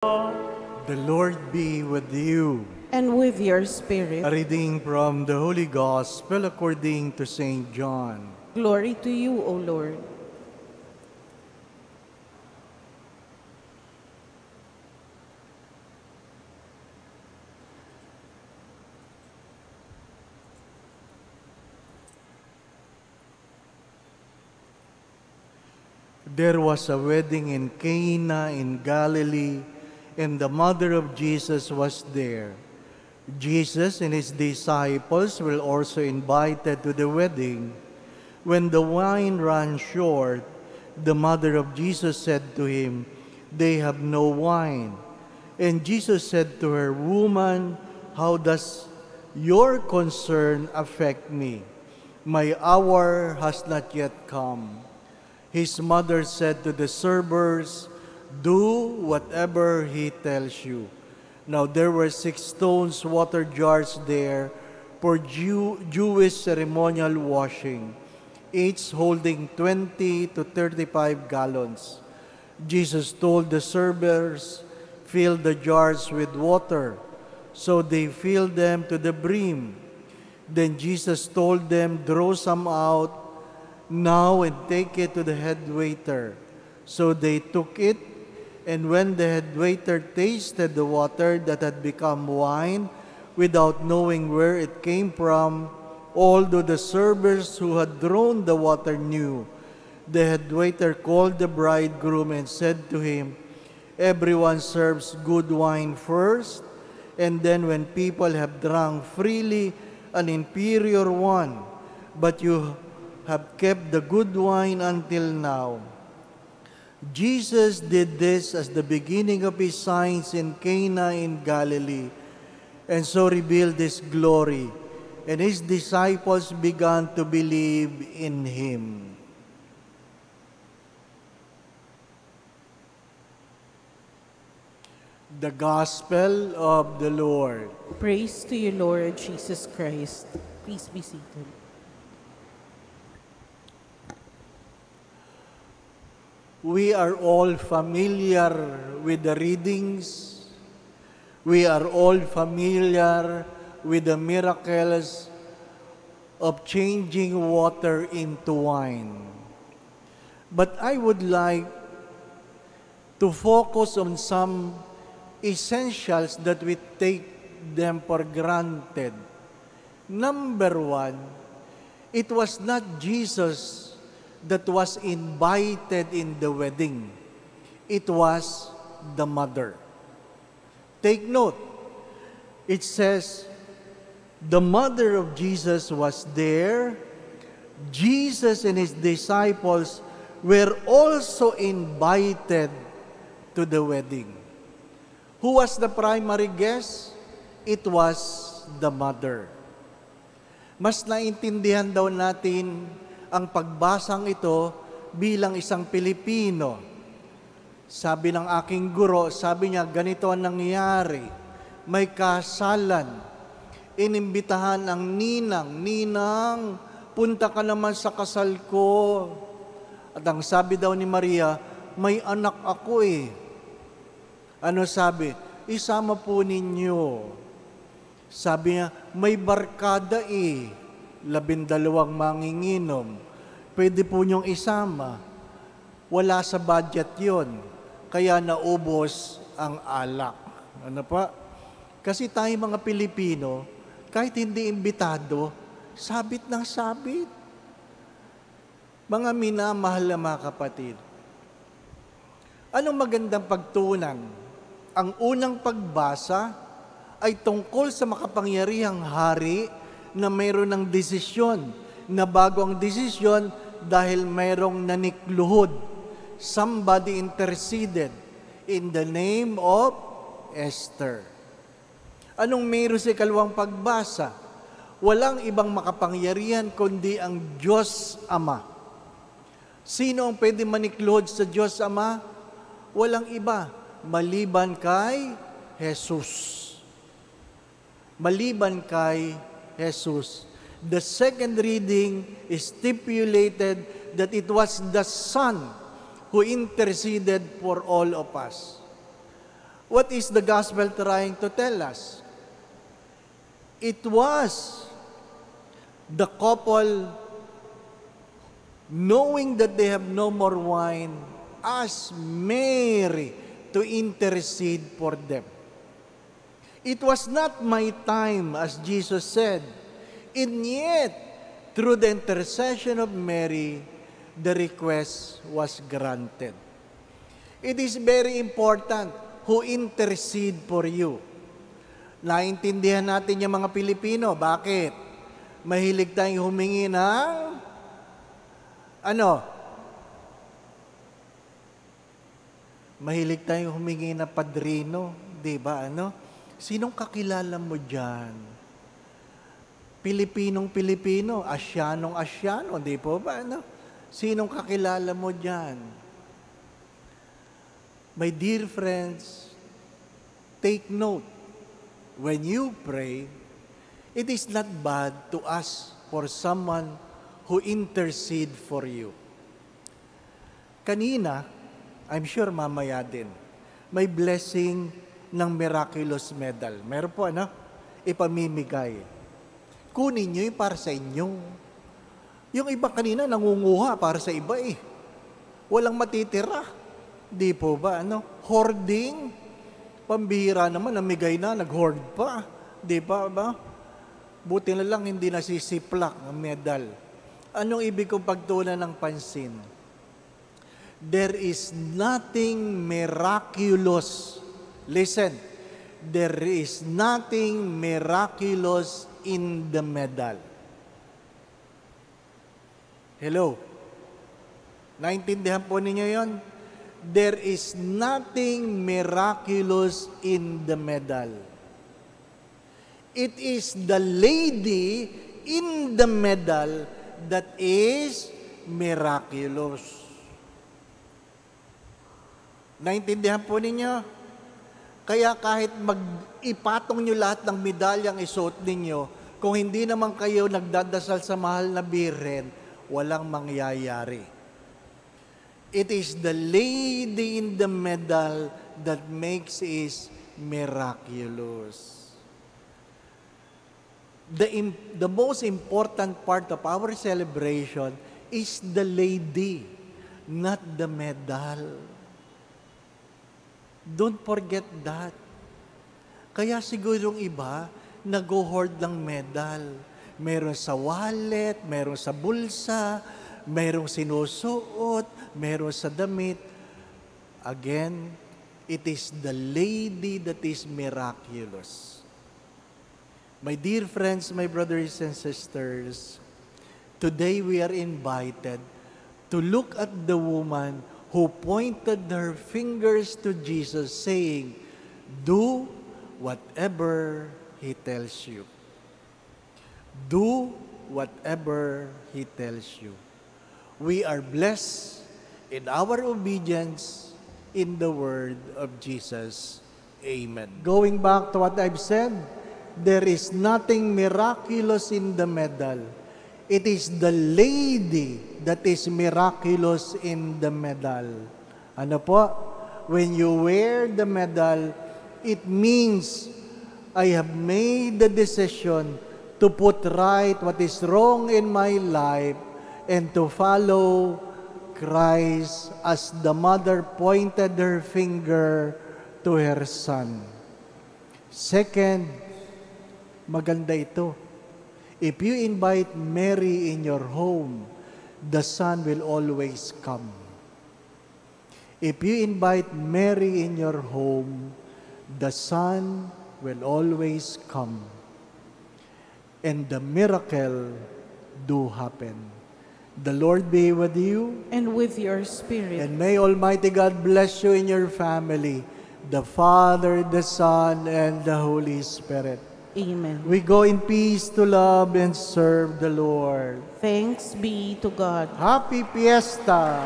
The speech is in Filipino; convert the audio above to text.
The Lord be with you. And with your spirit. A reading from the Holy Gospel according to St. John. Glory to you, O Lord. There was a wedding in Cana in Galilee, and the mother of Jesus was there. Jesus and his disciples were also invited to the wedding. When the wine ran short, the mother of Jesus said to him, "They have no wine." And Jesus said to her, "Woman, how does your concern affect me? My hour has not yet come." His mother said to the servers, "Do whatever he tells you." Now there were 6 stone water jars there for Jewish ceremonial washing, each holding 20 to 35 gallons. Jesus told the servers, "Fill the jars with water." So they filled them to the brim. Then Jesus told them, "Draw some out now and take it to the head waiter." So they took it, and when the head waiter tasted the water that had become wine, without knowing where it came from, although the servers who had drawn the water knew, the head waiter called the bridegroom and said to him, "Everyone serves good wine first, and then when people have drunk freely, an inferior one, but you have kept the good wine until now." Jesus did this as the beginning of his signs in Cana in Galilee, and so revealed his glory, and his disciples began to believe in him. The Gospel of the Lord. Praise to you, Lord Jesus Christ. Please be seated. We are all familiar with the readings. We are all familiar with the miracles of changing water into wine. But I would like to focus on some essentials that we take them for granted. Number 1, it was not Jesus that was invited in the wedding. It was the mother. Take note. It says, the mother of Jesus was there. Jesus and his disciples were also invited to the wedding. Who was the primary guest? It was the mother. Mas naintindihan daw natin ang pagbasang ito bilang isang Pilipino. Sabi ng aking guro, sabi niya, ganito ang nangyari. May kasalan. Inimbitahan ang ninang, "Ninang, punta ka naman sa kasal ko." At ang sabi daw ni Maria, "May anak ako eh." Ano sabi? "Isama po ninyo." Sabi niya, "May barkada eh. 12 manginginom. Pwede po niyong isama." Wala sa budget yon, kaya naubos ang alak. Ano pa? Kasi tayo mga Pilipino, kahit hindi imbitado, sabit ng sabit. Mga minamahal na mga kapatid, anong magandang pagtunan? Ang unang pagbasa ay tungkol sa makapangyarihang hari na mayroon ng desisyon, na bago ang desisyon dahil mayroong nanikluhod. Somebody interceded in the name of Esther. Anong mayroon sa ikalawang pagbasa? Walang ibang makapangyarihan kundi ang Diyos Ama. Sino ang pwede manikluhod sa Diyos Ama? Walang iba, maliban kay Jesus. Maliban kay Jesus. The second reading stipulated that it was the Son who interceded for all of us. What is the gospel trying to tell us? It was the couple, knowing that they have no more wine, asked Mary to intercede for them. It was not my time, as Jesus said, and yet, through the intercession of Mary, the request was granted. It is very important who intercede for you. Naintindihan natin yung mga Pilipino. Bakit? Mahilig tayong humingi ng Mahilig tayong humingi ng padrino. Diba? Sinong kakilala mo dyan? Pilipinong-Pilipino, Asyanong-Asyano. Di po ba? Sinong kakilala mo dyan? My dear friends, take note. When you pray, it is not bad to ask for someone who intercede for you. Kanina, I'm sure mamaya din, may blessing ng miraculous medal. Meron po, ipamimigay. Kunin nyo yung para sa inyo. Yung iba kanina, nangunguha para sa iba eh. Walang matitira. Di po ba, hoarding. Pambihira naman, namigay na, nag-hoard pa. Di ba ba? Buti na lang, hindi nasisiplak ang medal. Anong ibig kong pagtunan ng pansin? There is nothing miraculous. Listen, there is nothing miraculous in the medal. Hello? Naintindihan po ninyo yon? There is nothing miraculous in the medal. It is the lady in the medal that is miraculous. Naintindihan po ninyo? Kaya kahit mag-ipatong nyo lahat ng medalyang isuot ninyo, kung hindi naman kayo nagdadasal sa mahal na Birhen, walang mangyayari. It is the lady in the medal that makes it miraculous. The most important part of our celebration is the lady, not the medal. Don't forget that. Kaya siguro yung iba, nag-hoard ng medal. Meron sa wallet, meron sa bulsa, merong sinusuot, meron sa damit. Again, it is the lady that is miraculous. My dear friends, my brothers and sisters, today we are invited to look at the woman who pointed her fingers to Jesus saying, "Do whatever He tells you." Do whatever He tells you. We are blessed in our obedience in the word of Jesus. Amen. Going back to what I've said, there is nothing miraculous in the medal. It is the lady that is miraculous in the medal. Ano po? When you wear the medal, it means I have made the decision to put right what is wrong in my life and to follow Christ as the mother pointed her finger to her son. Second, maganda ito. If you invite Mary in your home, the son will always come. If you invite Mary in your home, the son will always come. And the miracle do happen. The Lord be with you. And with your spirit. And may Almighty God bless you in your family, the Father, the Son, and the Holy Spirit. Amen. We go in peace to love and serve the Lord. Thanks be to God. Happy Fiesta!